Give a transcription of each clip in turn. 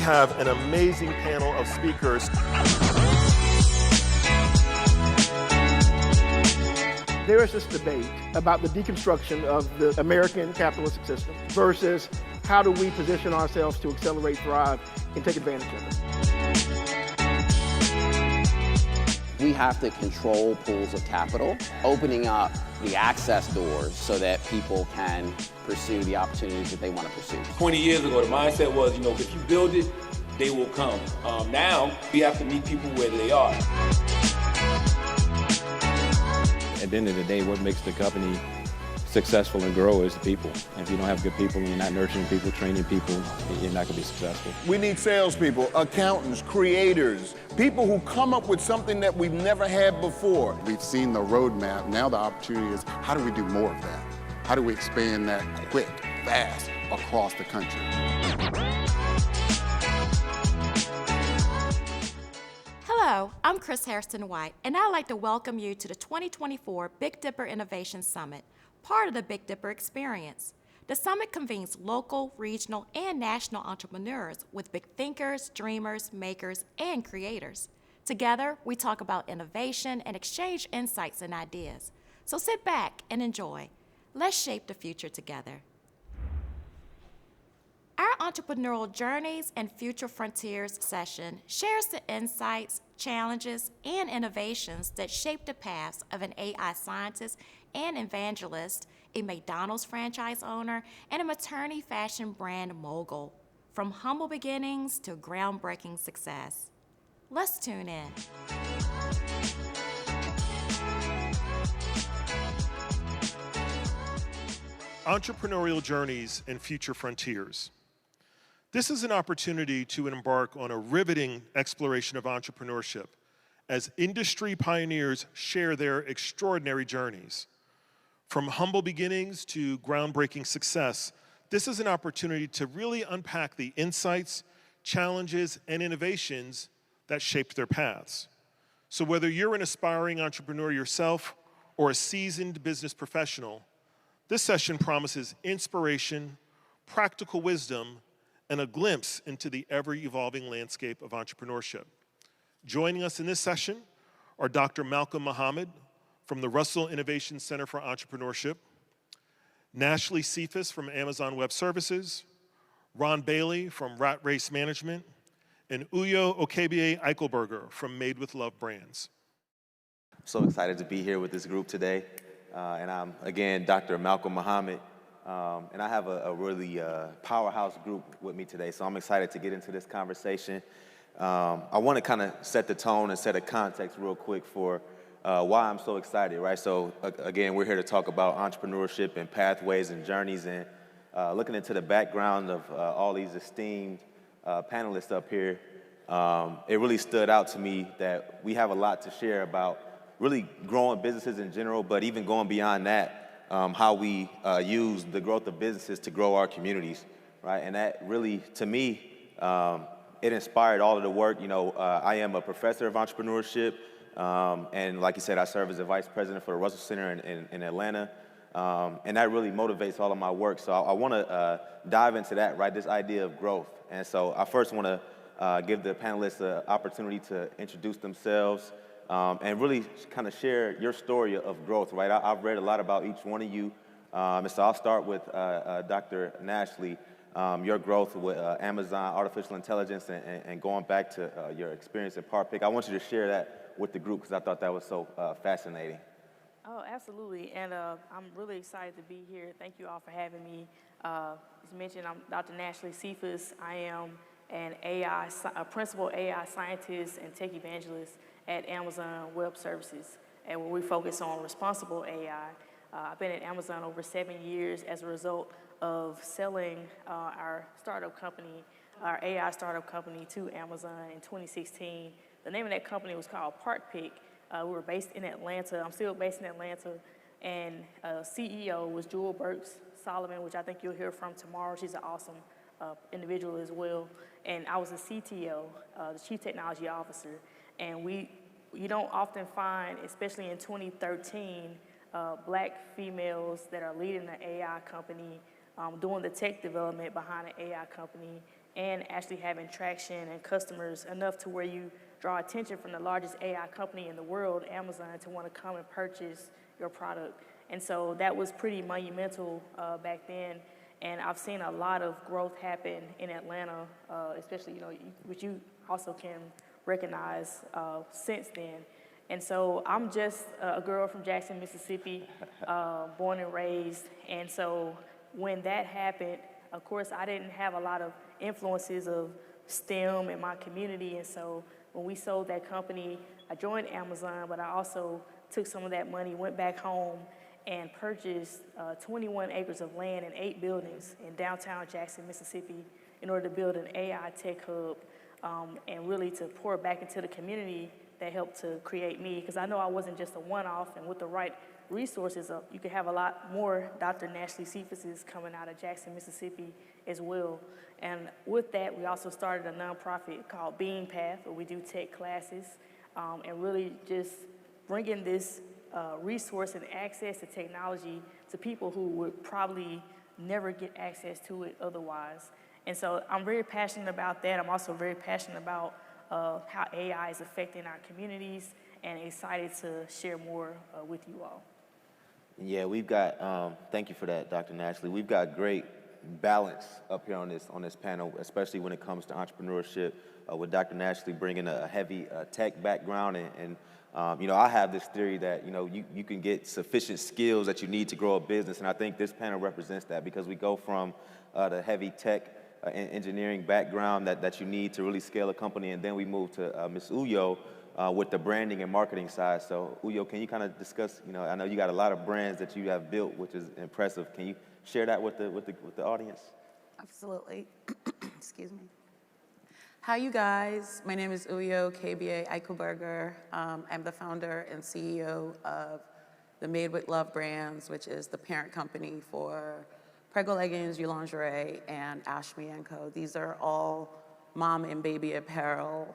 have an amazing panel of speakers. There is this debate about the deconstruction of the American capitalistic system versus how do we position ourselves to accelerate, thrive, and take advantage of it. We have to control pools of capital, opening up the access doors so that people can pursue the opportunities that they want to pursue. 20 years ago, the mindset was, if you build it, they will come. Now, we have to meet people where they are. At the end of the day, what makes the company successful and grow is the people. If you don't have good people and you're not nurturing people, training people, you're not going to be successful. We need salespeople, accountants, creators, people who come up with something that we've never had before. We've seen the roadmap. Now the opportunity is, how do we do more of that? How do we expand that quick, fast, across the country? Hello, I'm Chris Hairston White, and I'd like to welcome you to the 2024 Big Dipper Innovation Summit, part of the Big Dipper Experience. The summit convenes local, regional, and national entrepreneurs with big thinkers, dreamers, makers, and creators. Together, we talk about innovation and exchange insights and ideas. So sit back and enjoy. Let's shape the future together. Our Entrepreneurial Journeys and Future Frontiers session shares the insights, challenges, and innovations that shape the paths of an AI scientist and evangelist, a McDonald's franchise owner, and a maternity fashion brand mogul, from humble beginnings to groundbreaking success. Let's tune in. Entrepreneurial Journeys and Future Frontiers. This is an opportunity to embark on a riveting exploration of entrepreneurship as industry pioneers share their extraordinary journeys. From humble beginnings to groundbreaking success, this is an opportunity to really unpack the insights, challenges, and innovations that shaped their paths. So whether you're an aspiring entrepreneur yourself or a seasoned business professional, this session promises inspiration, practical wisdom, and a glimpse into the ever-evolving landscape of entrepreneurship. Joining us in this session are Dr. Malcolm Muhammad from the Russell Innovation Center for Entrepreneurship, Nashley Cephas from Amazon Web Services, Ron Bailey from Rat Race Management, and Uyo Okebie Eichelberger from Made with Love Brands. I'm so excited to be here with this group today. And I'm, again, Dr. Malcolm Muhammad. And I have a really powerhouse group with me today, so I'm excited to get into this conversation. I want to kind of set the tone and set a context real quick for why I'm so excited, right? So, again, we're here to talk about entrepreneurship and pathways and journeys, and looking into the background of all these esteemed panelists up here, it really stood out to me that we have a lot to share about really growing businesses in general, but even going beyond that, how we use the growth of businesses to grow our communities, right? And that really, to me, it inspired all of the work. I am a professor of entrepreneurship, and like you said, I serve as a vice president for the Russell Center in Atlanta, and that really motivates all of my work. So I want to dive into that, right? This idea of growth. And so I first want to give the panelists an opportunity to introduce themselves, and really kind of share your story of growth, right? I've read a lot about each one of you, and so I'll start with Dr. Nashley, your growth with Amazon Artificial Intelligence and going back to your experience in Parpick. I want you to share that with the group because I thought that was so fascinating. Oh, absolutely, and I'm really excited to be here. Thank you all for having me. As mentioned, I'm Dr. Nashley Cephas. I am a principal AI scientist and tech evangelist at Amazon Web Services, and where we focus on responsible AI. I've been at Amazon over 7 years as a result of selling our startup company, our AI startup company, to Amazon in 2016. The name of that company was called Parpick. We were based in Atlanta. I'm still based in Atlanta, and CEO was Jewel Burks Solomon, which I think you'll hear from tomorrow. She's an awesome individual as well. And I was the CTO, the Chief Technology Officer. And you don't often find, especially in 2013, black females that are leading the AI company, doing the tech development behind an AI company, and actually having traction and customers enough to where you draw attention from the largest AI company in the world, Amazon, to want to come and purchase your product. And so that was pretty monumental back then. And I've seen a lot of growth happen in Atlanta, especially, which you also can recognize since then. And so I'm just a girl from Jackson, Mississippi, born and raised. And so when that happened, of course, I didn't have a lot of influences of STEM in my community. And so when we sold that company, I joined Amazon, but I also took some of that money, went back home, and purchased 21 acres of land and 8 buildings in downtown Jackson, Mississippi, in order to build an AI tech hub and really to pour back into the community that helped to create me. Because I know I wasn't just a one-off, and with the right resources, you could have a lot more Dr. Nashley Cephas coming out of Jackson, Mississippi as well. And with that, we also started a nonprofit called Being Path, where we do tech classes and really just bringing this resource and access to technology to people who would probably never get access to it otherwise. And so I'm very passionate about that. I'm also very passionate about how AI is affecting our communities, and excited to share more with you all. Yeah, we've got, thank you for that, Dr. Nashley. We've got great balance up here on this panel, especially when it comes to entrepreneurship, with Dr. Nashley bringing a heavy tech background. And I have this theory that, you can get sufficient skills that you need to grow a business. And I think this panel represents that, because we go from the heavy tech engineering background that you need to really scale a company, and then we move to Ms. Uyo with the branding and marketing side. So Uyo, can you kind of discuss, I know you got a lot of brands that you have built, which is impressive. Can you share that with the audience? Absolutely. Excuse me. Hi, you guys. My name is Uyo KBA Eichelberger. I'm the founder and CEO of the Made with Love brands, which is the parent company for Prego Leggings, You Lingerie, and Ashmi & Co. These are all mom and baby apparel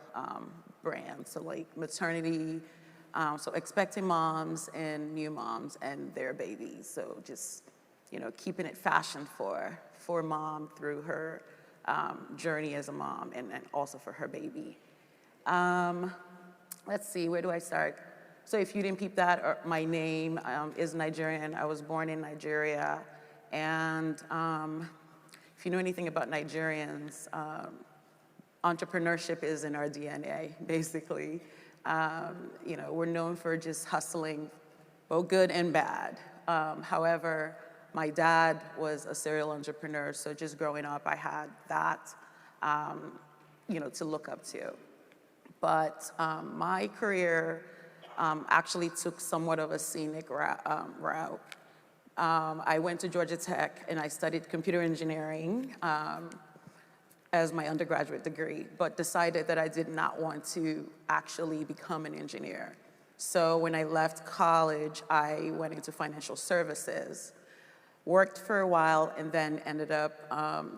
brands, so like maternity, so expecting moms and new moms and their babies. So just, keeping it fashion for mom through her journey as a mom, and also for her baby. Let's see, where do I start? So if you didn't peep that, my name is Nigerian. I was born in Nigeria. And if you know anything about Nigerians, entrepreneurship is in our DNA, basically. We're known for just hustling, both good and bad. However, my dad was a serial entrepreneur, so just growing up, I had that, to look up to. But my career actually took somewhat of a scenic route. I went to Georgia Tech and I studied computer engineering as my undergraduate degree, but decided that I did not want to actually become an engineer. So when I left college, I went into financial services, worked for a while, and then ended up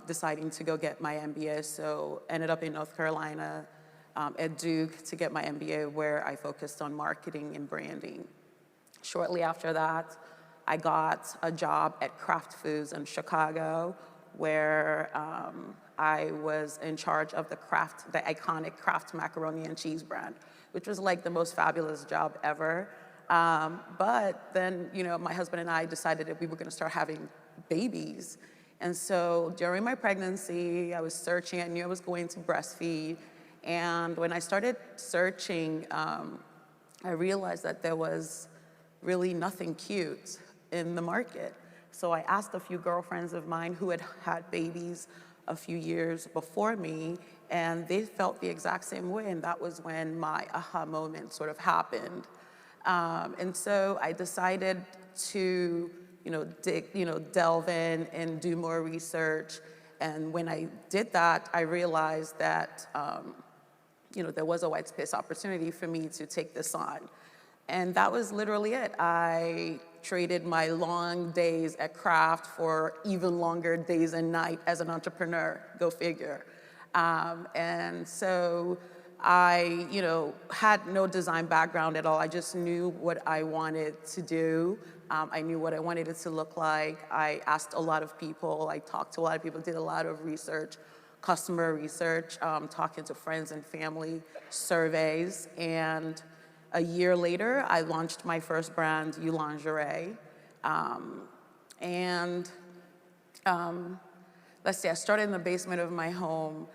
deciding to go get my MBA. So ended up in North Carolina at Duke to get my MBA, where I focused on marketing and branding. Shortly after that, I got a job at Kraft Foods in Chicago, where I was in charge of the iconic Kraft macaroni and cheese brand, which was like the most fabulous job ever. But then, my husband and I decided that we were gonna start having babies. And so during my pregnancy, I was searching, I knew I was going to breastfeed. And when I started searching, I realized that there was really nothing cute in the market. So I asked a few girlfriends of mine who had had babies a few years before me, and they felt the exact same way, and that was when my aha moment sort of happened. And so I decided to, delve in and do more research. And when I did that, I realized that, there was a white space opportunity for me to take this on. And that was literally it. I traded my long days at Kraft for even longer days and night as an entrepreneur, go figure. And so I, had no design background at all. I just knew what I wanted to do. I knew what I wanted it to look like. I asked a lot of people, I talked to a lot of people, did a lot of research, customer research, talking to friends and family, surveys, and a year later, I launched my first brand, You Lingerie. Let's see, I started in the basement of my home.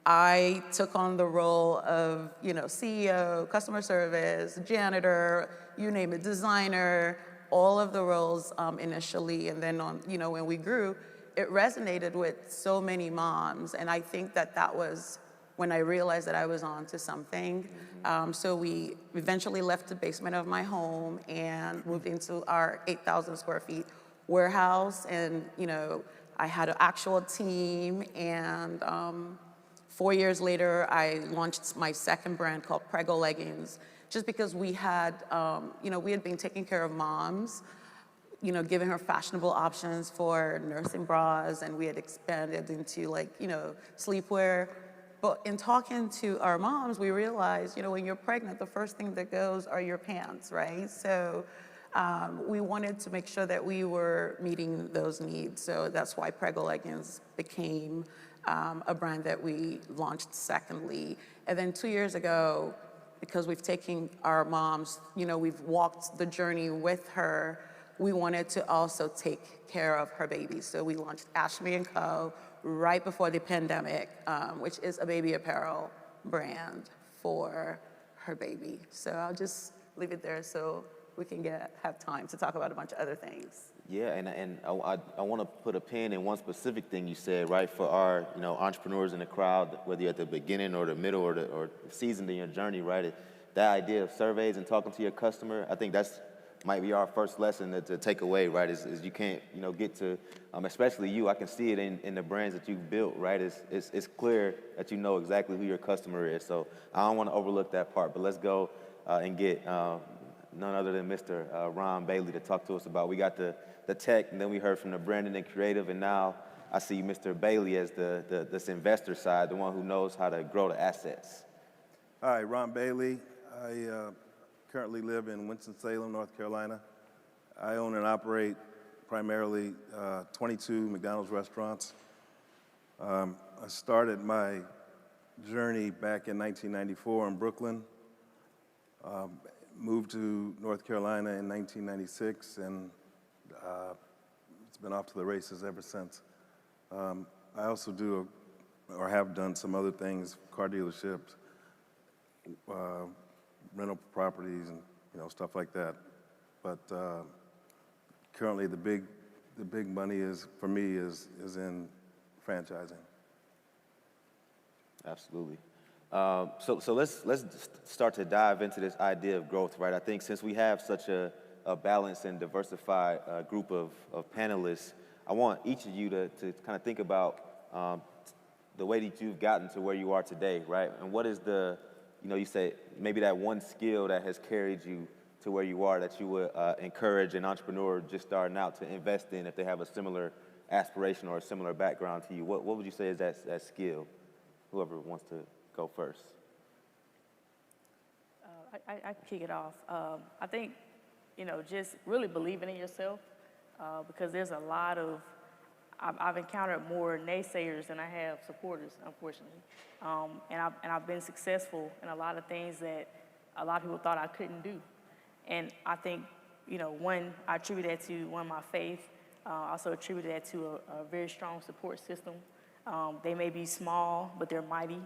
I took on the role of, CEO, customer service, janitor, you name it, designer, all of the roles initially. And then when we grew, it resonated with so many moms. And I think that was when I realized that I was onto something. So we eventually left the basement of my home and moved into our 8,000 square feet warehouse. And, I had an actual team. And 4 years later, I launched my second brand called Prego Leggings, just because we had been taking care of moms, giving her fashionable options for nursing bras, and we had expanded into sleepwear. But in talking to our moms, we realized, when you're pregnant, the first thing that goes are your pants, right? So we wanted to make sure that we were meeting those needs. So that's why Prego Leggings became a brand that we launched secondly. And then 2 years ago, because we've taken our moms, we've walked the journey with her, we wanted to also take care of her babies. So we launched Ashby & Co. right before the pandemic, which is a baby apparel brand for her baby. So I'll just leave it there so we can have time to talk about a bunch of other things. Yeah, and I want to put a pin in one specific thing you said, right? For our entrepreneurs in the crowd, whether you're at the beginning or the middle or seasoned in your journey, right? That idea of surveys and talking to your customer, I think that's might be our first lesson to take away, right? Is you can't get to, especially you. I can see it in the brands that you've built, right? It's clear that you know exactly who your customer is. So I don't want to overlook that part. But let's go and get none other than Mr. Ron Bailey to talk to us about. We got the tech, and then we heard from the branding and creative, and now I see Mr. Bailey as this investor side, the one who knows how to grow the assets. Hi, Ron Bailey. I currently live in Winston-Salem, North Carolina. I own and operate primarily 22 McDonald's restaurants. I started my journey back in 1994 in Brooklyn. Moved to North Carolina in 1996, and it's been off to the races ever since. I also do, or have done some other things, car dealerships, rental properties, and stuff like that. But currently, the big money for me is in franchising. Absolutely. So let's start to dive into this idea of growth, right? I think since we have such a balanced and diversified group of panelists, I want each of you to kind of think about the way that you've gotten to where you are today, right? And what is you say maybe that one skill that has carried you to where you are that you would encourage an entrepreneur just starting out to invest in if they have a similar aspiration or a similar background to you? What would you say is that skill? Whoever wants to go first. I can kick it off. I think, just really believing in yourself, because there's a lot of, I've encountered more naysayers than I have supporters, unfortunately. And I've been successful in a lot of things that a lot of people thought I couldn't do. And I think, one, I attribute that to my faith. I also attribute that to a very strong support system. They may be small, but they're mighty.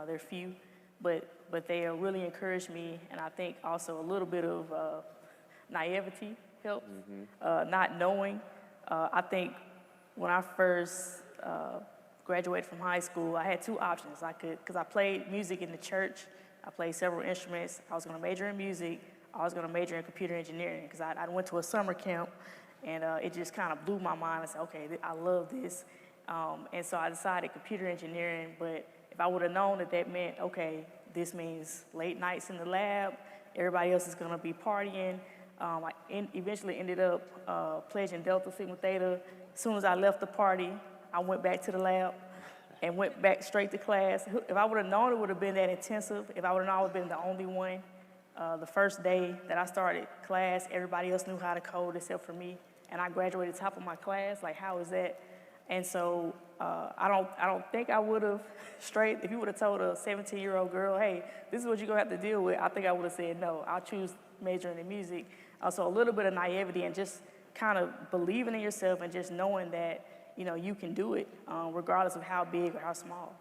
They're few, but they really encouraged me, and I think also a little bit of naivety helps, not knowing. I think when I first graduated from high school, I had two options. Because I played music in the church, I played several instruments. I was going to major in music. I was going to major in computer engineering because I went to a summer camp, and it just kind of blew my mind. I said, okay, I love this. And so I decided computer engineering, but if I would have known that meant, okay, this means late nights in the lab, everybody else is going to be partying. I eventually ended up pledging Delta Sigma Theta. As soon as I left the party, I went back to the lab and went back straight to class. If I would have known it would have been that intensive, if I would have known I would have been the only one, the first day that I started class, everybody else knew how to code except for me, and I graduated top of my class. Like, how is that? And so I don't think I would have straight, if you would have told a 17-year-old girl, hey, this is what you're gonna have to deal with, I think I would have said no. I'll choose majoring in music. So a little bit of naivety and just kind of believing in yourself and just knowing that, you can do it, regardless of how big or how small.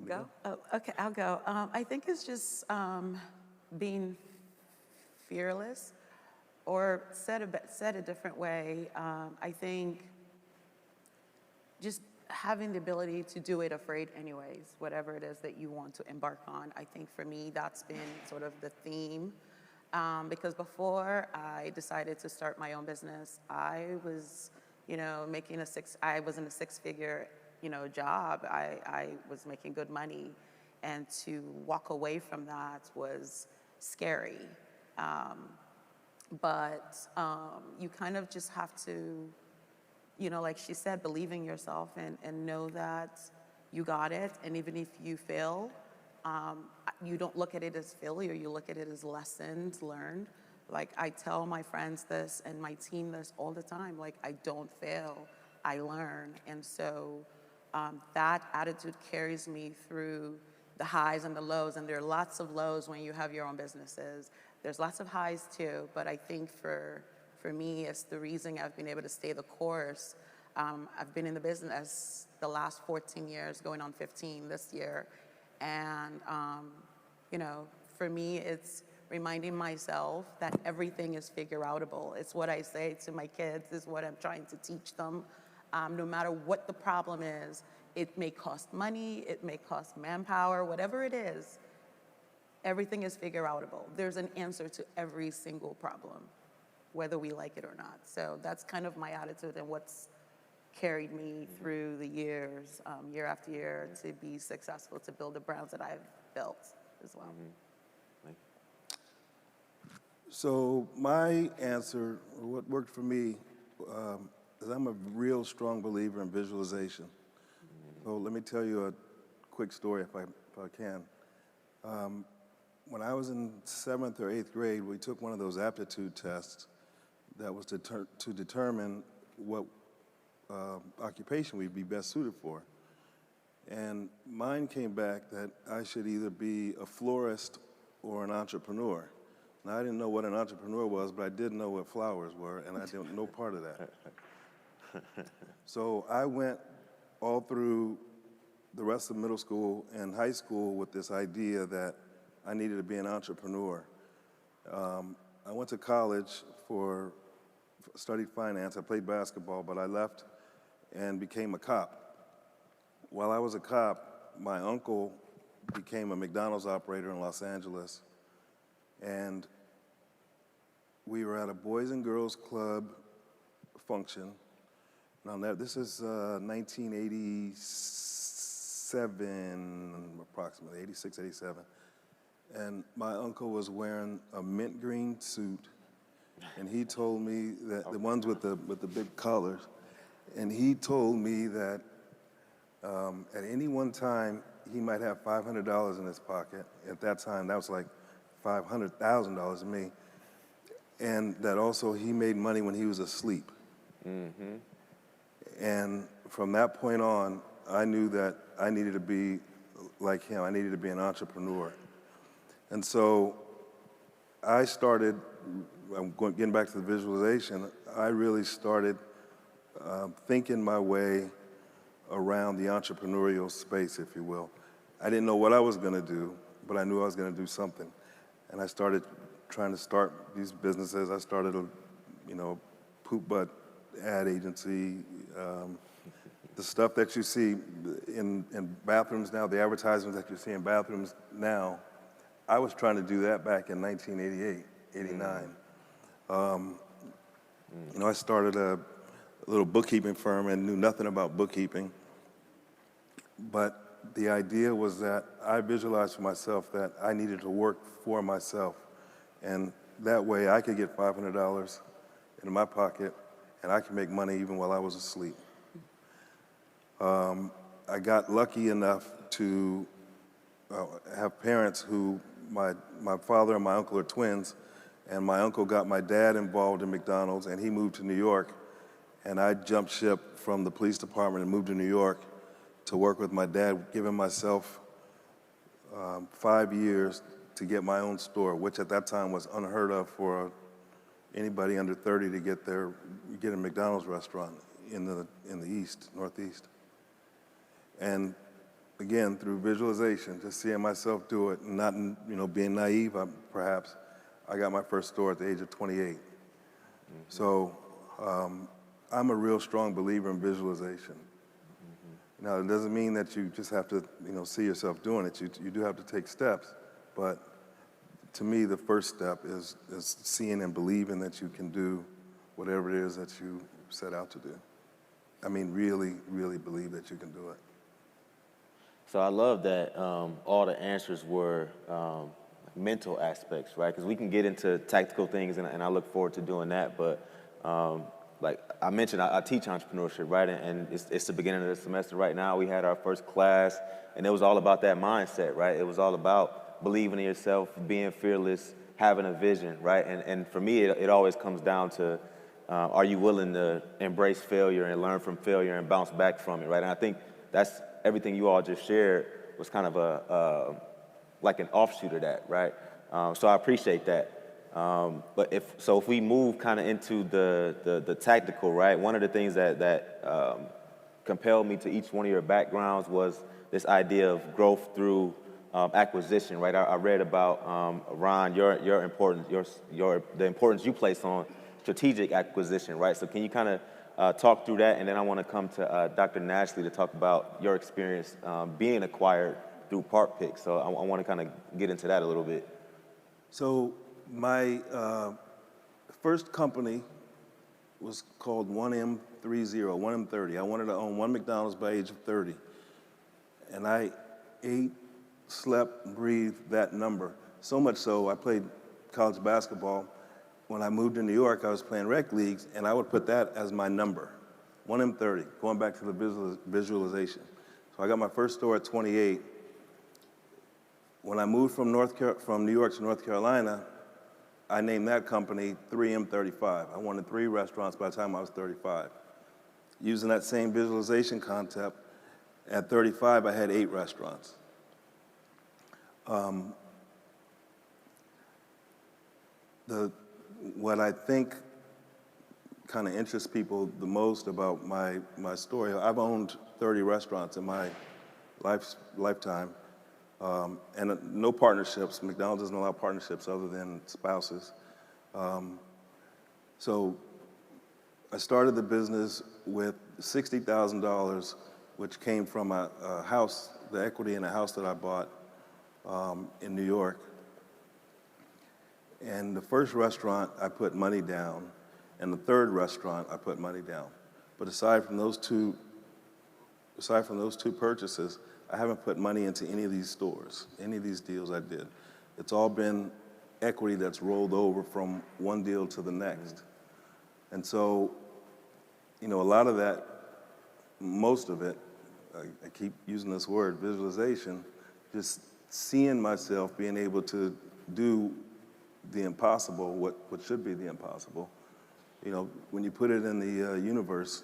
Go? Oh, okay, I'll go. I think it's just being fearless, or said a different way. I think just having the ability to do it afraid anyways, whatever it is that you want to embark on. I think for me, that's been sort of the theme. Because before I decided to start my own business, I was, I was in a six-figure, job. I was making good money, and to walk away from that was scary. But you kind of just have to, like she said, believe in yourself and know that you got it. And even if you fail, you don't look at it as failure, you look at it as lessons learned. Like, I tell my friends this and my team this all the time, like, I don't fail, I learn. And so that attitude carries me through the highs and the lows, and there are lots of lows when you have your own businesses. There's lots of highs too, but I think for me, it's the reason I've been able to stay the course. I've been in the business the last 14 years, going on 15 this year. And, for me, it's reminding myself that everything is figure-outable. It's what I say to my kids, it's what I'm trying to teach them. No matter what the problem is, it may cost money, it may cost manpower, whatever it is, everything is figure-outable. There's an answer to every single problem, whether we like it or not. So that's kind of my attitude and what's carried me through the years, year after year, to be successful, to build the brands that I've built as well. So my answer, or what worked for me, is I'm a real strong believer in visualization. So let me tell you a quick story if I can. When I was in 7th or 8th grade, we took one of those aptitude tests that was to determine what occupation we'd be best suited for. And mine came back that I should either be a florist or an entrepreneur. Now, I didn't know what an entrepreneur was, but I did know what flowers were, and I didn't know part of that. So I went all through the rest of middle school and high school with this idea that I needed to be an entrepreneur. I went to college studied finance. I played basketball, but I left and became a cop. While I was a cop, my uncle became a McDonald's operator in Los Angeles, and we were at a Boys and Girls Club function. Now, this is 1987, approximately, 86, 87. And my uncle was wearing a mint green suit, and he told me that, the ones with the big collars, and he told me that at any one time, he might have $500 in his pocket. At that time, that was like $500,000 to me. And that also he made money when he was asleep. Mm-hmm. And from that point on, I knew that I needed to be like him. I needed to be an entrepreneur. And so I started, getting back to the visualization, I really started thinking my way around the entrepreneurial space, if you will. I didn't know what I was gonna do, but I knew I was gonna do something. And I started trying to start these businesses. I started a, poop butt ad agency. The stuff that you see in bathrooms now, the advertisements that you see in bathrooms now, I was trying to do that back in 1988, 89. I started a little bookkeeping firm and knew nothing about bookkeeping. But the idea was that I visualized for myself that I needed to work for myself. And that way I could get $500 in my pocket and I could make money even while I was asleep. I got lucky enough to have parents who, my father and my uncle are twins, and my uncle got my dad involved in McDonald's, and he moved to New York, and I jumped ship from the police department and moved to New York to work with my dad, giving myself 5 years to get my own store, which at that time was unheard of for anybody under 30 to get a McDonald's restaurant in the East, Northeast. And again, through visualization, just seeing myself do it, and not, being naive, perhaps, I got my first store at the age of 28. So I'm a real strong believer in visualization. Now, it doesn't mean that you just have to, see yourself doing it. You do have to take steps, but to me, the first step is seeing and believing that you can do whatever it is that you set out to do. I mean, really, really believe that you can do it. So I love that all the answers were mental aspects, right? Because we can get into tactical things, and I look forward to doing that. But like I mentioned, I teach entrepreneurship, right? And it's the beginning of the semester right now. We had our first class, and it was all about that mindset, right? It was all about believing in yourself, being fearless, having a vision, right? And for me, it always comes down to, are you willing to embrace failure and learn from failure and bounce back from it, right? And I think that's everything you all just shared was kind of like an offshoot of that, right? So I appreciate that. But if we move kind of into the tactical, right? One of the things that compelled me to each one of your backgrounds was this idea of growth through acquisition, right? I read about Ron, your importance, the importance you place on strategic acquisition, right? So can you kind of talk through that, and then I want to come to Dr. Nashley to talk about your experience being acquired through ParkPick. So I want to kind of get into that a little bit. So my first company was called 1M30, 1M30. I wanted to own one McDonald's by age of 30. And I ate, slept, breathed that number. So much so, I played college basketball. When I moved to New York, I was playing rec leagues, and I would put that as my number, 1M30, going back to the visualization. So I got my first store at 28. When I moved from New York to North Carolina, I named that company 3M35. I wanted 3 restaurants by the time I was 35. Using that same visualization concept, at 35, I had 8 restaurants. What I think kind of interests people the most about my story, I've owned 30 restaurants in my lifetime, and no partnerships. McDonald's doesn't allow partnerships other than spouses. So I started the business with $60,000, which came from a house, the equity in a house that I bought in New York. And the first restaurant, I put money down, and the third restaurant, I put money down. But aside from those two purchases, I haven't put money into any of these stores, any of these deals I did. It's all been equity that's rolled over from one deal to the next. And so, a lot of that, most of it, I keep using this word, visualization, just seeing myself being able to do the impossible, what should be the impossible. When you put it in the universe,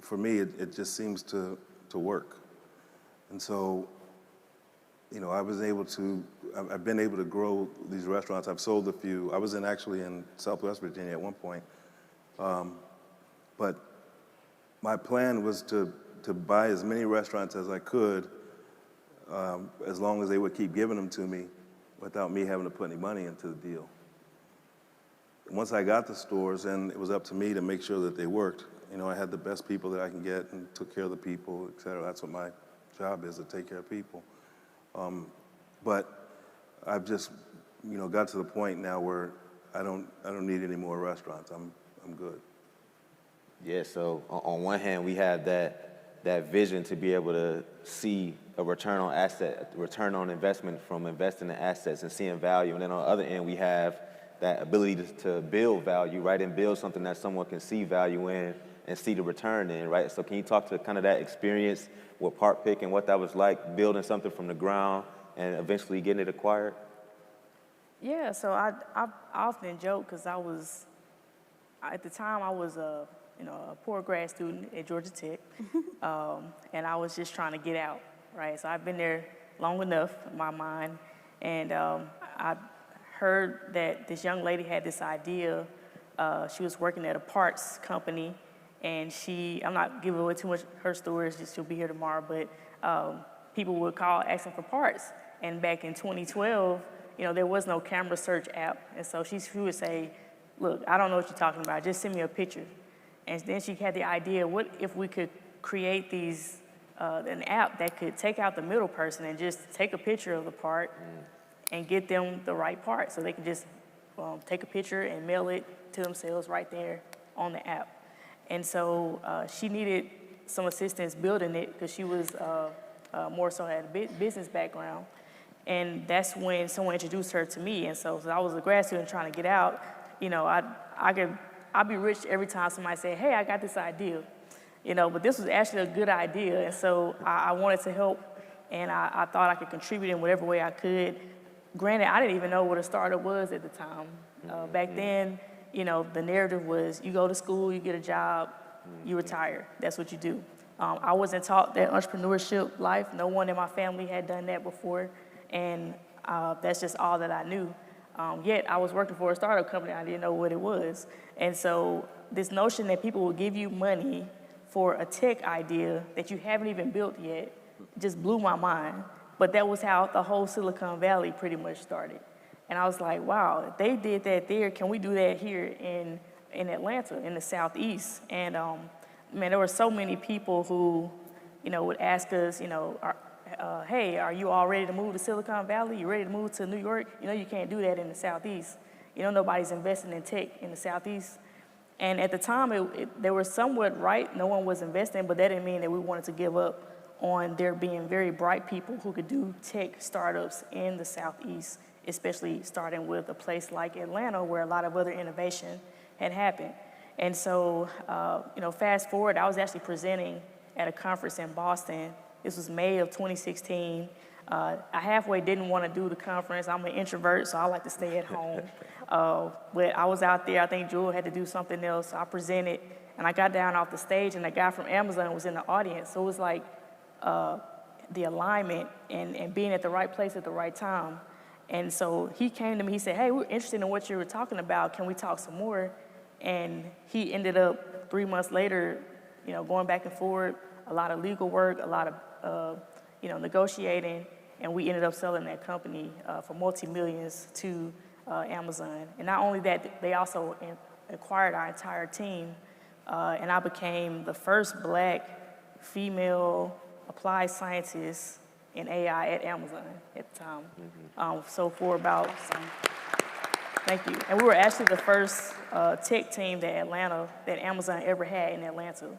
for me, it just seems to work. And so, I've been able to grow these restaurants. I've sold a few. I was actually in Southwest Virginia at one point. But my plan was to buy as many restaurants as I could, as long as they would keep giving them to me without me having to put any money into the deal. Once I got the stores, and it was up to me to make sure that they worked. I had the best people that I can get and took care of the people, et cetera. That's what my job is, to take care of people. But I've just, got to the point now where I don't need any more restaurants. I'm good. Yeah, so on one hand, we have that vision to be able to see a return on asset, a return on investment from investing in assets and seeing value. And then on the other end, we have that ability to build value, right? And build something that someone can see value in and see the return in, right? So can you talk to kind of that experience with ParkPick and what that was like, building something from the ground and eventually getting it acquired? Yeah, so I often joke because at the time I was a poor grad student at Georgia Tech, and I was just trying to get out, right? So I've been there long enough in my mind, and I heard that this young lady had this idea. She was working at a parts company, and I'm not giving away too much her story, she'll be here tomorrow, but people would call asking for parts. And back in 2012, there was no camera search app. And so she would say, look, I don't know what you're talking about, just send me a picture. And then she had the idea, what if we could create an app that could take out the middle person and just take a picture of the part and get them the right part, so they can just take a picture and mail it to themselves right there on the app. And so she needed some assistance building it because she was more so had a business background. And that's when someone introduced her to me. And so I was a grad student trying to get out. I'd be rich every time somebody said, hey, I got this idea. But this was actually a good idea. And so I wanted to help, and I thought I could contribute in whatever way I could. Granted, I didn't even know what a startup was at the time. Back then, the narrative was you go to school, you get a job, you retire. That's what you do. I wasn't taught that entrepreneurship life. No one in my family had done that before, and that's just all that I knew. Yet I was working for a startup company. I didn't know what it was. And so this notion that people will give you money for a tech idea that you haven't even built yet just blew my mind. But that was how the whole Silicon Valley pretty much started. And I was like, wow, if they did that there, can we do that here in Atlanta, in the Southeast? And there were so many people who, would ask us, hey, are you all ready to move to Silicon Valley? You ready to move to New York? You can't do that in the Southeast. Nobody's investing in tech in the Southeast. And at the time, they were somewhat right. No one was investing, but that didn't mean that we wanted to give up on there being very bright people who could do tech startups in the Southeast, especially starting with a place like Atlanta where a lot of other innovation had happened. And so, fast forward, I was actually presenting at a conference in Boston. This was May of 2016. I halfway didn't want to do the conference. I'm an introvert, so I like to stay at home. But I was out there. I think Jewel had to do something else. So I presented, and I got down off the stage, and a guy from Amazon was in the audience. So it was like the alignment and being at the right place at the right time. And so he came to me, he said, hey, we're interested in what you were talking about. Can we talk some more? And he ended up 3 months later, going back and forth, a lot of legal work, a lot of, negotiating, and we ended up selling that company for multi-millions to Amazon. And not only that, they also acquired our entire team, and I became the first Black female applied scientist in AI at Amazon at the time. So for about thank you. And we were actually the first tech team that Amazon ever had in Atlanta.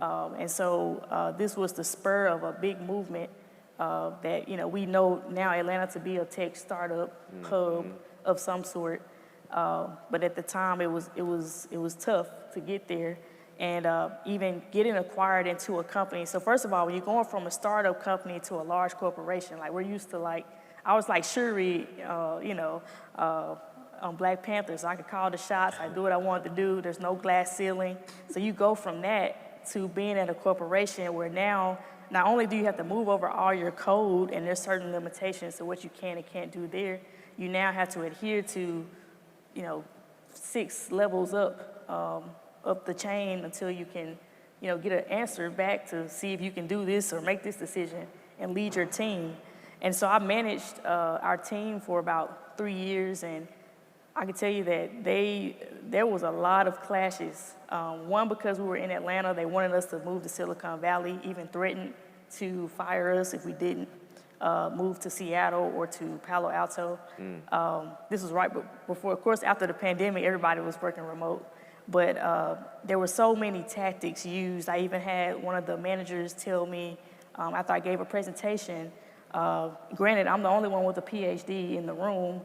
And so this was the spur of a big movement that we know now Atlanta to be a tech startup hub of some sort. But at the time it was tough to get there. And even getting acquired into a company. So first of all, when you're going from a startup company to a large corporation, like we're used to I was like Shuri, on Black Panther, so I could call the shots, I do what I wanted to do, there's no glass ceiling. So you go from that to being at a corporation where now, not only do you have to move over all your code and there's certain limitations to what you can and can't do there, you now have to adhere to, 6 levels up the chain until you can, get an answer back to see if you can do this or make this decision and lead your team. And so I managed our team for about 3 years, and I can tell you that there was a lot of clashes. One, because we were in Atlanta, they wanted us to move to Silicon Valley, even threatened to fire us if we didn't move to Seattle or to Palo Alto. This was right before, of course, after the pandemic, everybody was working remote. But there were so many tactics used. I even had one of the managers tell me, after I gave a presentation, granted, I'm the only one with a PhD in the room,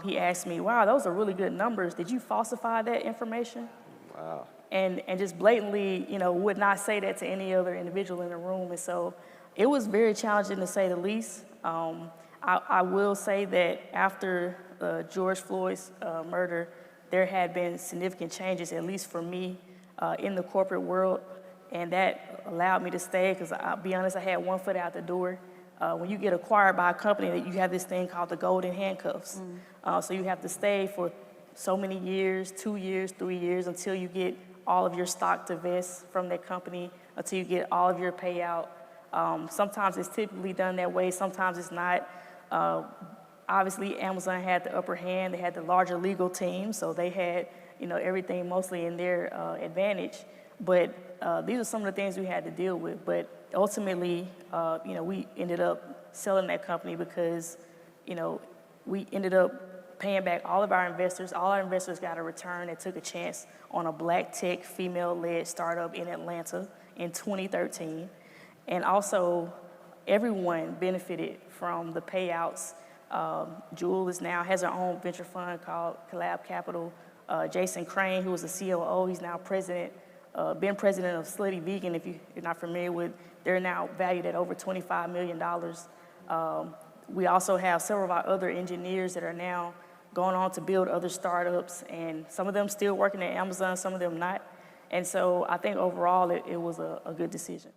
he asked me, wow, those are really good numbers. Did you falsify that information? Wow. And just blatantly, would not say that to any other individual in the room. And so it was very challenging to say the least. I will say that after George Floyd's murder, there had been significant changes, at least for me. in the corporate world, and that allowed me to stay, because I'll be honest, I had one foot out the door. When you get acquired by a company, you have this thing called the golden handcuffs. So you have to stay for so many years, 2 years, 3 years, until you get all of your stock to vest from that company, until you get all of your payout. Sometimes it's typically done that way, sometimes it's not. Obviously, Amazon had the upper hand. They had the larger legal team, so they had, everything mostly in their advantage. But these are some of the things we had to deal with. But ultimately, we ended up selling that company because, we ended up paying back all of our investors. All our investors got a return and took a chance on a black tech, female-led startup in Atlanta in 2013. And also, everyone benefited from the payouts. Jewel has her own venture fund called Collab Capital. Jason Crane, who was the COO, he's now been president of Slutty Vegan, if you're not familiar with. They're now valued at over $25 million. We also have several of our other engineers that are now going on to build other startups, and some of them still working at Amazon, some of them not. And so I think overall it was a good decision.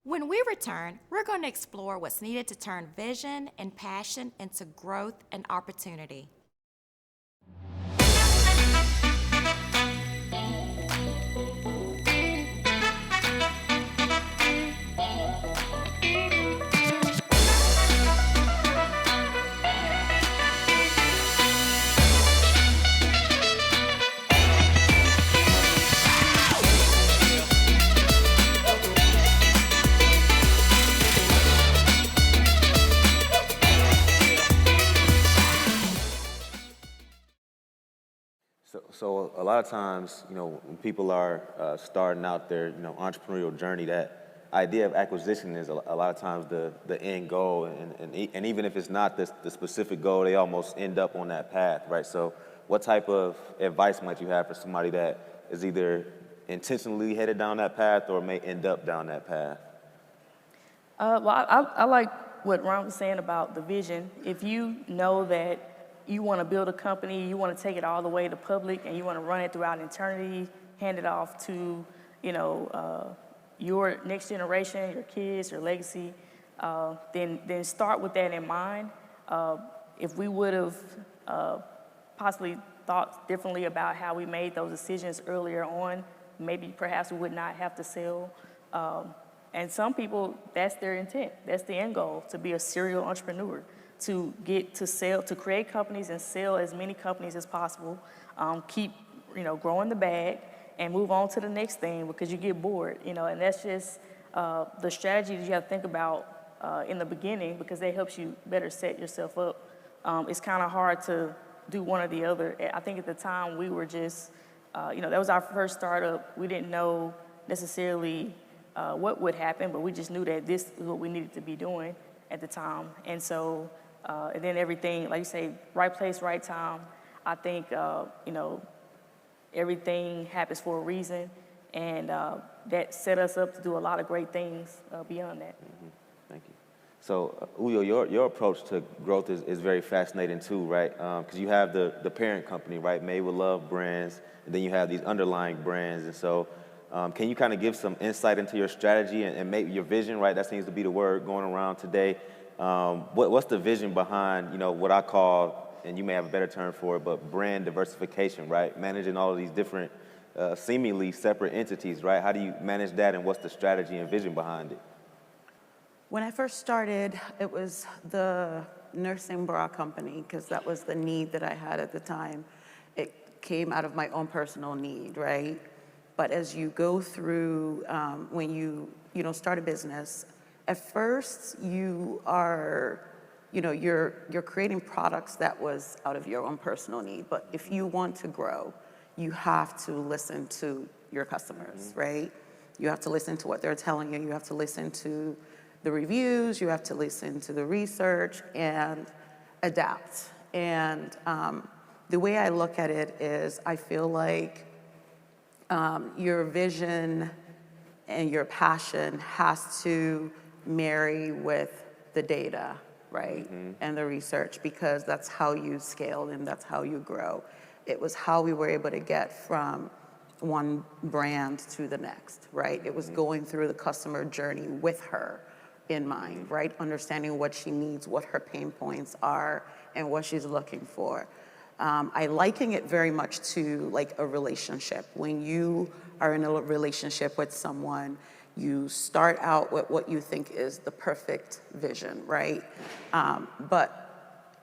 When we return, we're going to explore what's needed to turn vision and passion into growth and opportunity. So a lot of times, when people are starting out their, entrepreneurial journey, that idea of acquisition is a lot of times the end goal, and even if it's not the specific goal, they almost end up on that path, right? So what type of advice might you have for somebody that is either intentionally headed down that path or may end up down that path? Well, I like what Ron was saying about the vision. If you know that you want to build a company, you want to take it all the way to public, and you want to run it throughout eternity, hand it off to, your next generation, your kids, your legacy, then start with that in mind. If we would have possibly thought differently about how we made those decisions earlier on, maybe perhaps we would not have to sell. And some people, that's their intent. That's the end goal, to be a serial entrepreneur, to get to sell, to create companies and sell as many companies as possible, keep, growing the bag and move on to the next thing because you get bored, and that's just the strategy that you have to think about in the beginning, because that helps you better set yourself up. It's kind of hard to do one or the other. I think at the time we were just, that was our first startup. We didn't know necessarily what would happen, but we just knew that this is what we needed to be doing at the time. And so, and then everything, like you say, right place, right time. I think, everything happens for a reason, and that set us up to do a lot of great things beyond that. Mm-hmm. Thank you. So, Uyo, your approach to growth is very fascinating too, right? Because you have the parent company, right, Made with Love Brands, and then you have these underlying brands. And so, can you kind of give some insight into your strategy and maybe your vision, right? That seems to be the word going around today. What's the vision behind, what I call, and you may have a better term for it, but brand diversification, right? Managing all of these different, seemingly separate entities, right? How do you manage that, and what's the strategy and vision behind it? When I first started, it was the nursing bra company, because that was the need that I had at the time. It came out of my own personal need, right? But as you go through, when you start a business, at first you are, you're creating products that was out of your own personal need. But if you want to grow, you have to listen to your customers, right? You have to listen to what they're telling you. You have to listen to the reviews. You have to listen to the research and adapt. And the way I look at it is, I feel like your vision and your passion has to marry with the data, right? And the research, because that's how you scale and that's how you grow. It was how we were able to get from one brand to the next, right? It was going through the customer journey with her in mind, right? Understanding what she needs, what her pain points are, and what she's looking for. I liken it very much to like a relationship. When you are in a relationship with someone, you start out with what you think is the perfect vision, right? But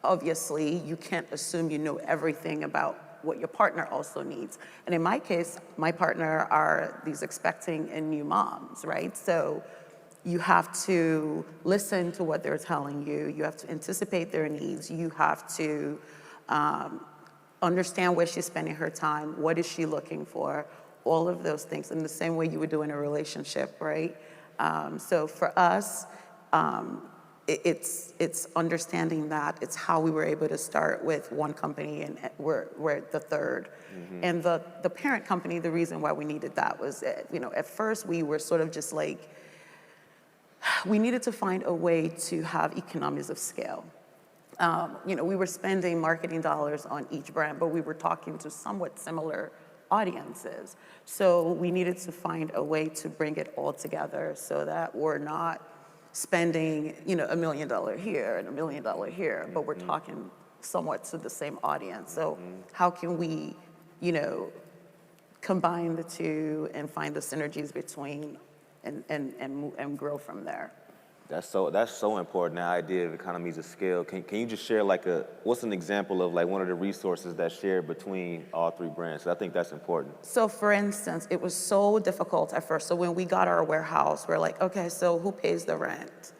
obviously, you can't assume you know everything about what your partner also needs. And in my case, my partner are these expecting and new moms, right? So you have to listen to what they're telling you. You have to anticipate their needs. You have to understand where she's spending her time. What is she looking for? All of those things in the same way you would do in a relationship, right? So for us, it's understanding that. It's how we were able to start with one company and we're the third. And the parent company, the reason why we needed that was, at first we were sort of just like, we needed to find a way to have economies of scale. We were spending marketing dollars on each brand, but we were talking to somewhat similar audiences. So we needed to find a way to bring it all together so that we're not spending, $1 million here and $1 million here, but we're talking somewhat to the same audience. So how can we, combine the two and find the synergies between and grow from there? That's so important, the idea of economies of scale. Can you just share what's an example of one of the resources that's shared between all three brands? I think that's important. So for instance, it was so difficult at first. So when we got our warehouse, we're like, okay, so who pays the rent?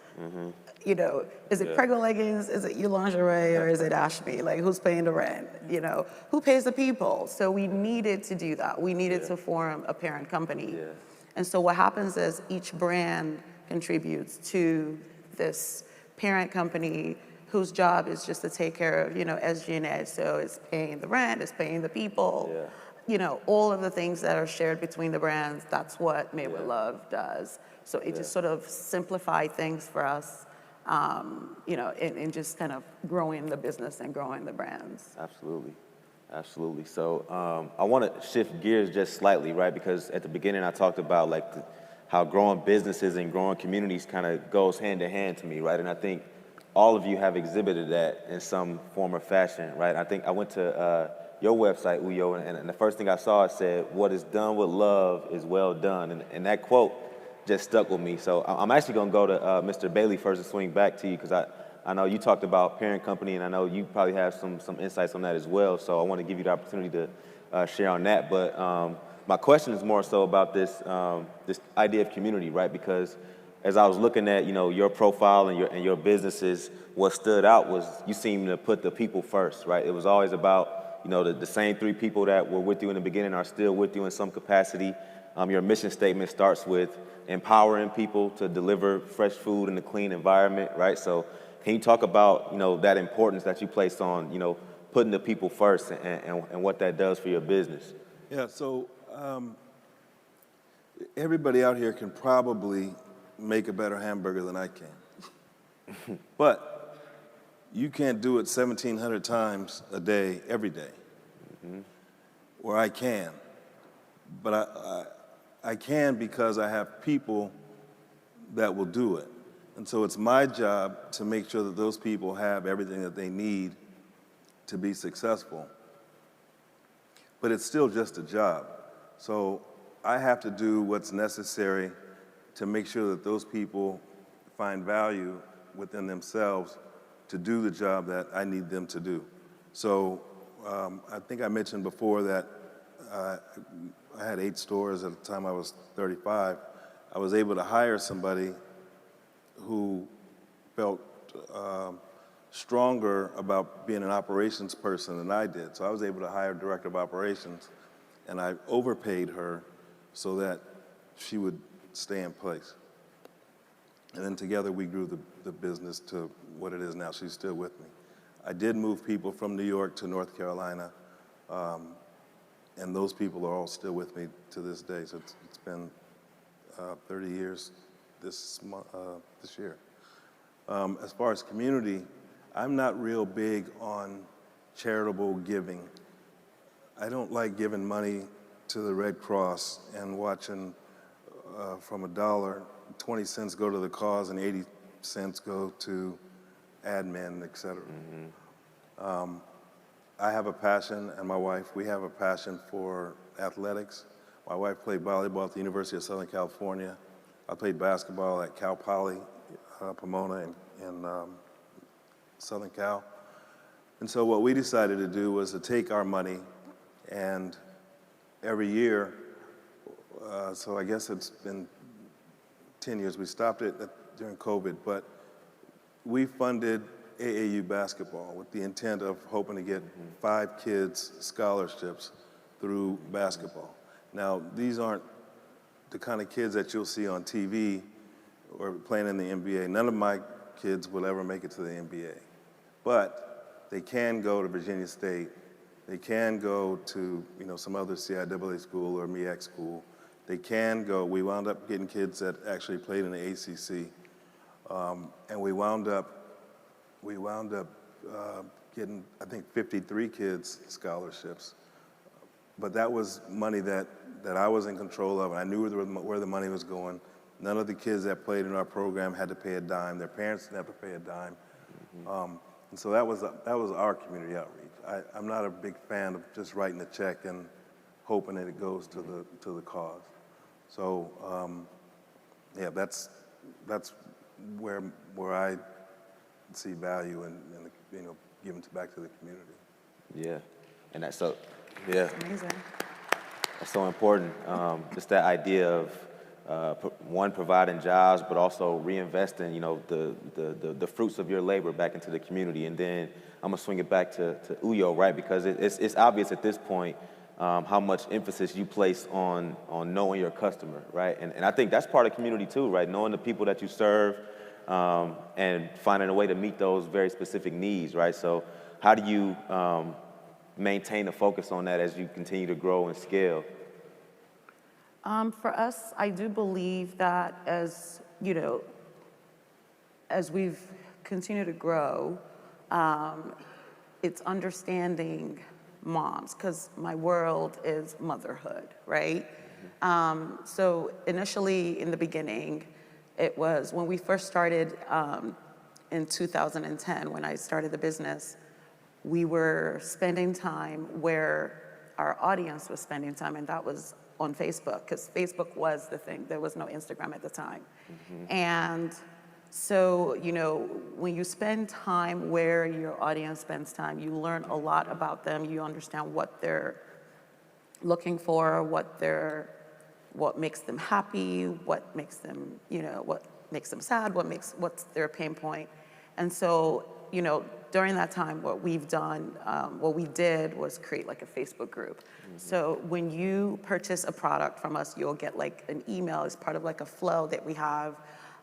Is it Prego Leggings? Is it You Lingerie? Or is it Ashby? Who's paying the rent? Who pays the people? So we needed to do that. We needed to form a parent company. And so what happens is each brand contributes to this parent company whose job is just to take care of, SG&A. So it's paying the rent, it's paying the people, all of the things that are shared between the brands. That's what Made with Love does. So it just sort of simplified things for us, in just kind of growing the business and growing the brands. Absolutely. So I want to shift gears just slightly, right? Because at the beginning I talked about how growing businesses and growing communities kind of goes hand in hand to me, right? And I think all of you have exhibited that in some form or fashion, right? I think I went to your website, Uyo, and the first thing I saw, it said, "What is done with love is well done." And that quote just stuck with me. So I'm actually going to go to Mr. Bailey first and swing back to you, because I know you talked about parent company, and I know you probably have some insights on that as well. So I want to give you the opportunity to share on that. But my question is more so about this idea of community, right? Because as I was looking at your profile and your businesses, what stood out was you seem to put the people first, right? It was always about the same three people that were with you in the beginning are still with you in some capacity. Your mission statement starts with empowering people to deliver fresh food in a clean environment, right? So can you talk about that importance that you place on putting the people first and what that does for your business? Yeah, so everybody out here can probably make a better hamburger than I can. But you can't do it 1,700 times a day, every day. Or I can. But I can because I have people that will do it. And so it's my job to make sure that those people have everything that they need to be successful. But it's still just a job. So I have to do what's necessary to make sure that those people find value within themselves to do the job that I need them to do. So I think I mentioned before that I had 8 stores at the time I was 35. I was able to hire somebody who felt stronger about being an operations person than I did. So I was able to hire a director of operations, and I overpaid her so that she would stay in place. And then together we grew the business to what it is now. She's still with me. I did move people from New York to North Carolina, and those people are all still with me to this day. So it's been 30 years this year. As far as community, I'm not real big on charitable giving. I don't like giving money to the Red Cross and watching from $1, 20 cents go to the cause and 80 cents go to admin, et cetera. I have a passion, and my wife, we have a passion for athletics. My wife played volleyball at the University of Southern California. I played basketball at Cal Poly, Pomona in Southern Cal. And so what we decided to do was to take our money and every year, so I guess it's been 10 years, we stopped it during COVID, but we funded AAU basketball with the intent of hoping to get 5 kids scholarships through basketball. Now, these aren't the kind of kids that you'll see on TV or playing in the NBA. None of my kids will ever make it to the NBA. But they can go to Virginia State. They can go to some other CIAA school or MEAC school. They can go. We wound up getting kids that actually played in the ACC. And we wound up getting, I think, 53 kids scholarships. But that was money that I was in control of, and I knew where the money was going. None of the kids that played in our program had to pay a dime. Their parents didn't have to pay a dime. And so that was our community outreach. I'm not a big fan of just writing a check and hoping that it goes to the cause. So yeah, that's where I see value in giving back to the community. Yeah, and that's so, yeah. Amazing. That's so important. Just that idea of one, providing jobs, but also reinvesting, the fruits of your labor back into the community. And then I'm gonna swing it back to Uyo, right? Because it's obvious at this point how much emphasis you place on knowing your customer, right? And I think that's part of community too, right? Knowing the people that you serve and finding a way to meet those very specific needs, right? So how do you maintain a focus on that as you continue to grow and scale? For us, I do believe that as we've continued to grow, it's understanding moms, because my world is motherhood, right? So initially, in the beginning, it was when we first started in 2010, when I started the business, we were spending time where our audience was spending time, and that was on Facebook, because Facebook was the thing. There was no Instagram at the time. And so, when you spend time where your audience spends time, you learn a lot about them. You understand what they're looking for, what makes them happy, what makes them, what makes them sad, what's their pain point. And so, during that time, what we did was create like a Facebook group. So when you purchase a product from us, you'll get like an email as part of like a flow that we have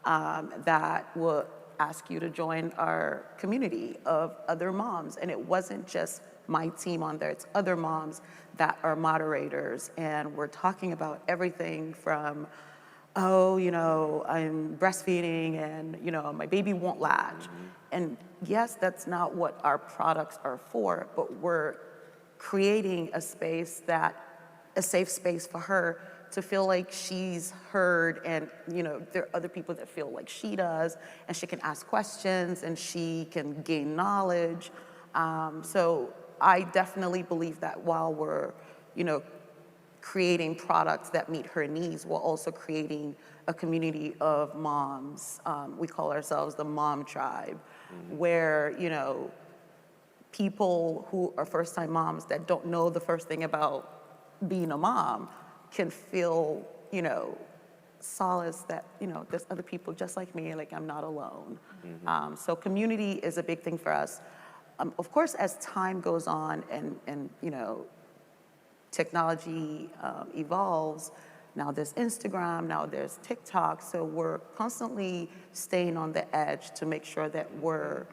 that will ask you to join our community of other moms. And it wasn't just my team on there, it's other moms that are moderators. And we're talking about everything from, I'm breastfeeding and, my baby won't latch. And yes, that's not what our products are for, but we're creating a safe space for her to feel like she's heard, and there are other people that feel like she does, and she can ask questions and she can gain knowledge. So I definitely believe that while we're, creating products that meet her needs, we're also creating a community of moms. We call ourselves the Mom Tribe, where, people who are first-time moms that don't know the first thing about being a mom can feel, solace that, there's other people just like me, like I'm not alone. So community is a big thing for us. Of course, as time goes on and technology evolves, now there's Instagram, now there's TikTok, so we're constantly staying on the edge to make sure that we're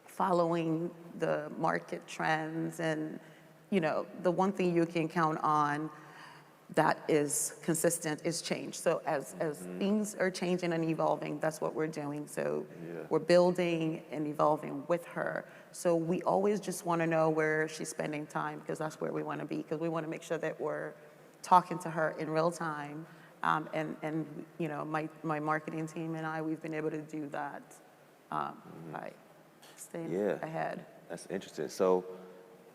following the market trends. And, the one thing you can count on, that is consistent is change. So as things are changing and evolving, that's what we're doing. So we're building and evolving with her. So we always just want to know where she's spending time, because that's where we want to be, because we want to make sure that we're talking to her in real time. And you know, my marketing team and I, we've been able to do that by staying ahead. That's interesting. So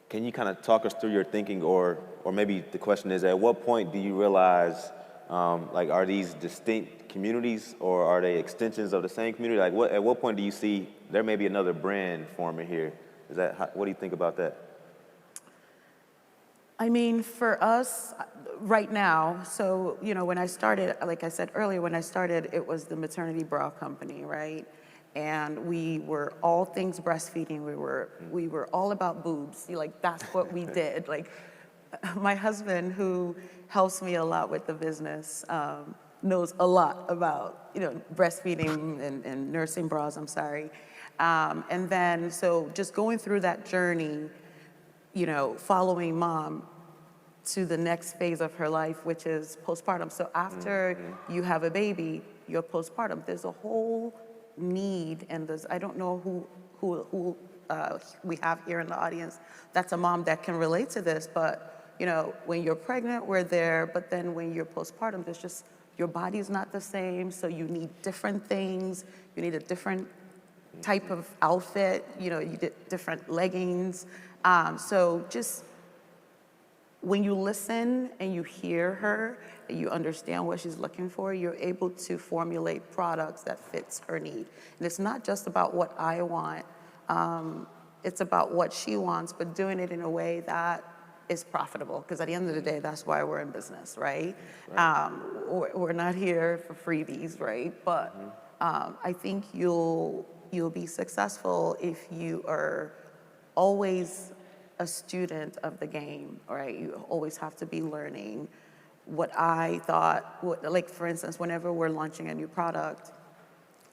can you kind of talk us through your thinking, or maybe the question is, at what point do you realize, like, are these distinct communities or are they extensions of the same community? Like, at what point do you see there may be another brand forming here? What do you think about that? I mean, for us right now, so, you know, when I started, like I said earlier, when I started, it was the maternity bra company, right? And we were all things breastfeeding. We were all about boobs. Like, that's what we did. Like, my husband, who helps me a lot with the business, knows a lot about, you know, breastfeeding and nursing bras, I'm sorry. And then, so just going through that journey, you know, following mom to the next phase of her life, which is postpartum. So after you have a baby, you're postpartum. There's a whole need, and I don't know who we have here in the audience that's a mom that can relate to this, but you know, when you're pregnant, we're there, but then when you're postpartum, there's just, your body's not the same, so you need different things. You need a different type of outfit, you know, you get different leggings. So just when you listen and you hear her and you understand what she's looking for, you're able to formulate products that fits her need. And it's not just about what I want, it's about what she wants, but doing it in a way that is profitable, because at the end of the day, that's why we're in business, right? We're not here for freebies, right? But I think you'll be successful if you are always a student of the game, right? You always have to be learning. What I thought, like for instance, whenever we're launching a new product,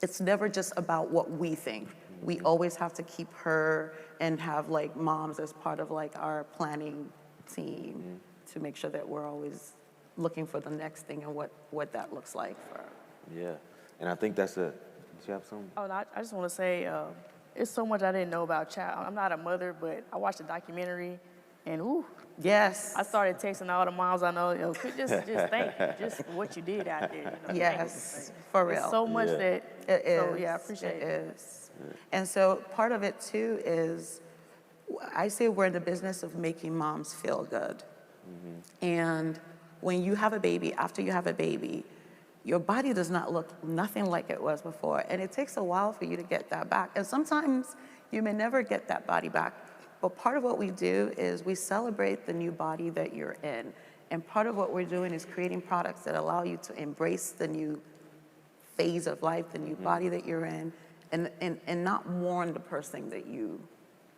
it's never just about what we think. We always have to keep her and have like moms as part of like our planning team to make sure that we're always looking for the next thing and what that looks like for her. Yeah, and I think did you have something? Oh, I just want to say, it's so much I didn't know about child. I'm not a mother, but I watched the documentary, and ooh. Yes. I started texting all the moms I know, you know, just thank you, just for what you did out there. You know, Yes, for real. There's so much that, it is. so yeah, I appreciate it. It is. And so part of it too is, I say we're in the business of making moms feel good. And when you have a baby, after you have a baby, your body does not look nothing like it was before. And it takes a while for you to get that back. And sometimes you may never get that body back. But part of what we do is we celebrate the new body that you're in. And part of what we're doing is creating products that allow you to embrace the new phase of life, the new body that you're in, and not mourn the person that you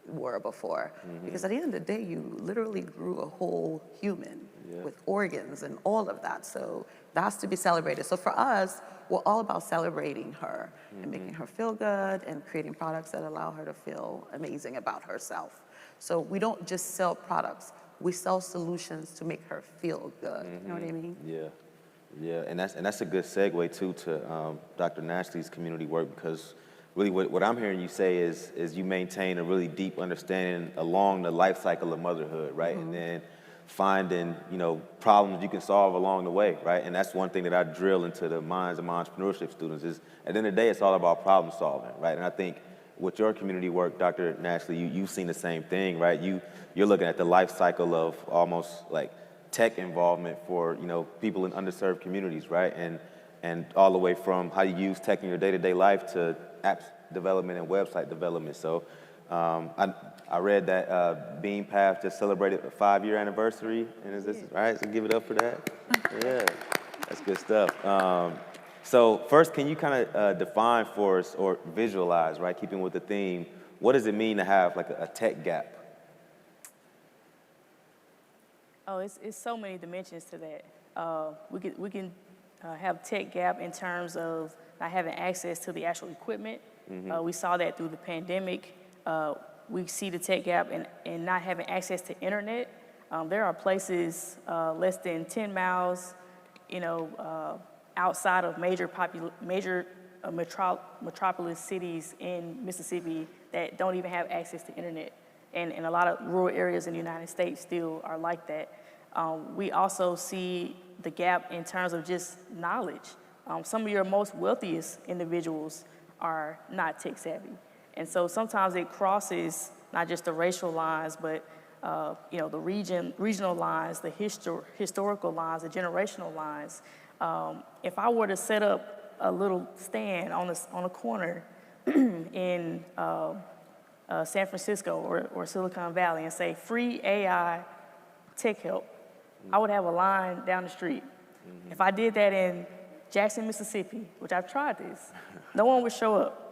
were before. Because at the end of the day, you literally grew a whole human with organs and all of that. So that's to be celebrated. So for us, we're all about celebrating her and making her feel good and creating products that allow her to feel amazing about herself. So we don't just sell products, we sell solutions to make her feel good. You know what I mean? Yeah, and that's a good segue too to Dr. Nashley's community work, because really what I'm hearing you say is you maintain a really deep understanding along the life cycle of motherhood, right? And then finding, you know, problems you can solve along the way, right? And that's one thing that I drill into the minds of my entrepreneurship students is, at the end of the day, it's all about problem solving, right? And I think with your community work, Dr. Nashley, you've seen the same thing, right? You're looking at the life cycle of almost like tech involvement for, you know, people in underserved communities, right? And all the way from how you use tech in your day-to-day life to apps development and website development. So I read that BeamPath just celebrated a 5-year anniversary, and is this right? So give it up for that. Yeah, that's good stuff. So first, can you kind of define for us or visualize, right, keeping with the theme, what does it mean to have like a tech gap? Oh, it's so many dimensions to that. We can have tech gap in terms of not having access to the actual equipment. We saw that through the pandemic. We see the tech gap in not having access to internet. There are places less than 10 miles, outside of major metropolis cities in Mississippi that don't even have access to internet. And a lot of rural areas in the United States still are like that. We also see the gap in terms of just knowledge. Some of your most wealthiest individuals are not tech savvy. And so sometimes it crosses not just the racial lines, but the regional lines, the historical lines, the generational lines. If I were to set up a little stand on a corner in San Francisco or Silicon Valley and say, free AI tech help, I would have a line down the street. If I did that in Jackson, Mississippi, which I've tried this, no one would show up.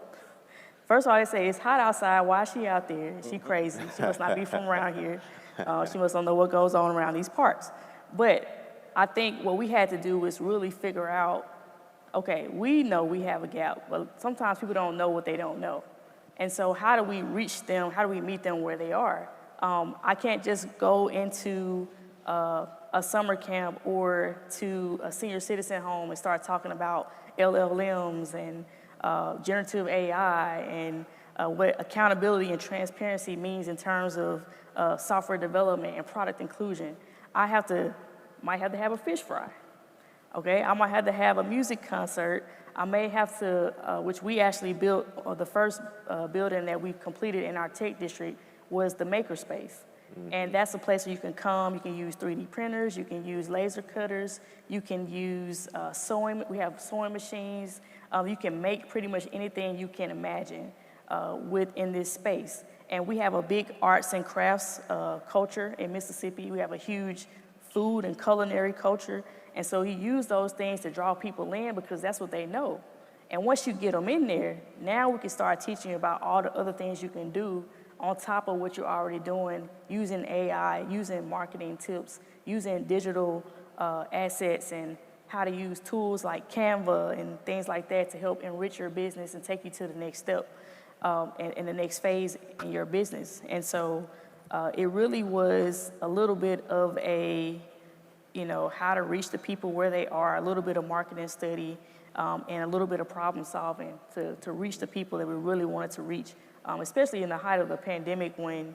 First of all, they say, it's hot outside, why is she out there? She crazy, she must not be from around here. She must not know what goes on around these parts. But I think what we had to do was really figure out, okay, we know we have a gap, but sometimes people don't know what they don't know. And so how do we reach them? How do we meet them where they are? I can't just go into a summer camp or to a senior citizen home and start talking about LLMs and generative AI and what accountability and transparency means in terms of software development and product inclusion. I might have to have a fish fry. Okay, I might have to have a music concert. I may have to, which we actually built, or the first building that we completed in our tech district was the makerspace. And that's a place where you can come, you can use 3D printers, you can use laser cutters, you can use sewing, we have sewing machines. You can make pretty much anything you can imagine within this space. And we have a big arts and crafts culture in Mississippi. We have a huge food and culinary culture. And so you use those things to draw people in because that's what they know. And once you get them in there, now we can start teaching you about all the other things you can do on top of what you're already doing, using AI, using marketing tips, using digital assets, and how to use tools like Canva and things like that to help enrich your business and take you to the next step and the next phase in your business. And so it really was a little bit of a, how to reach the people where they are, a little bit of marketing study, and a little bit of problem solving to reach the people that we really wanted to reach, especially in the height of the pandemic when,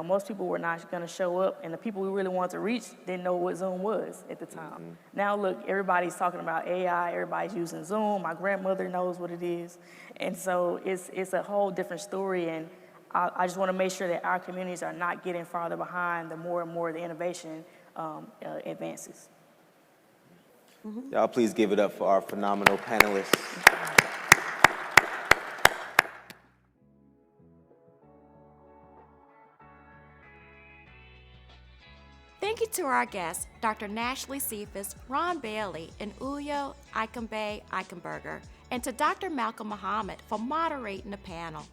most people were not going to show up, and the people we really wanted to reach didn't know what Zoom was at the time. Now look, everybody's talking about AI, everybody's using Zoom, my grandmother knows what it is, and so it's a whole different story, and I just want to make sure that our communities are not getting farther behind the more and more the innovation advances. Y'all please give it up for our phenomenal panelists. Thank you to our guests, Dr. Nashley Cephas, Ron Bailey, and Uyo Eichenberger, and to Dr. Malcolm Muhammad for moderating the panel.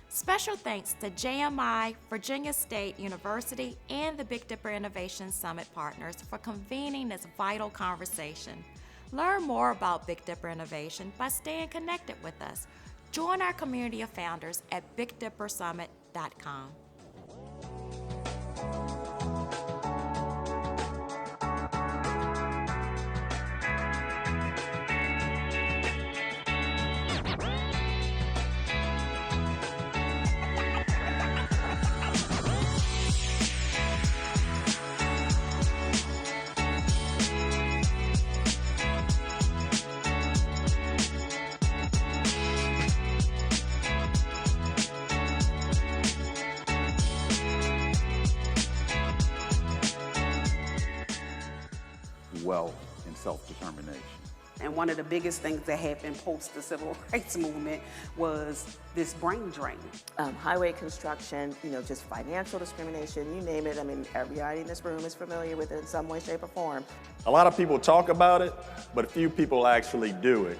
Special thanks to JMI, Virginia State University, and the Big Dipper Innovation Summit partners for convening this vital conversation. Learn more about Big Dipper Innovation by staying connected with us. Join our community of founders at BigDipperSummit.com. Wealth and self-determination. And one of the biggest things that happened post the civil rights movement was this brain drain. Highway construction, just financial discrimination, you name it. I mean, everybody in this room is familiar with it in some way, shape, or form. A lot of people talk about it, but few people actually do it.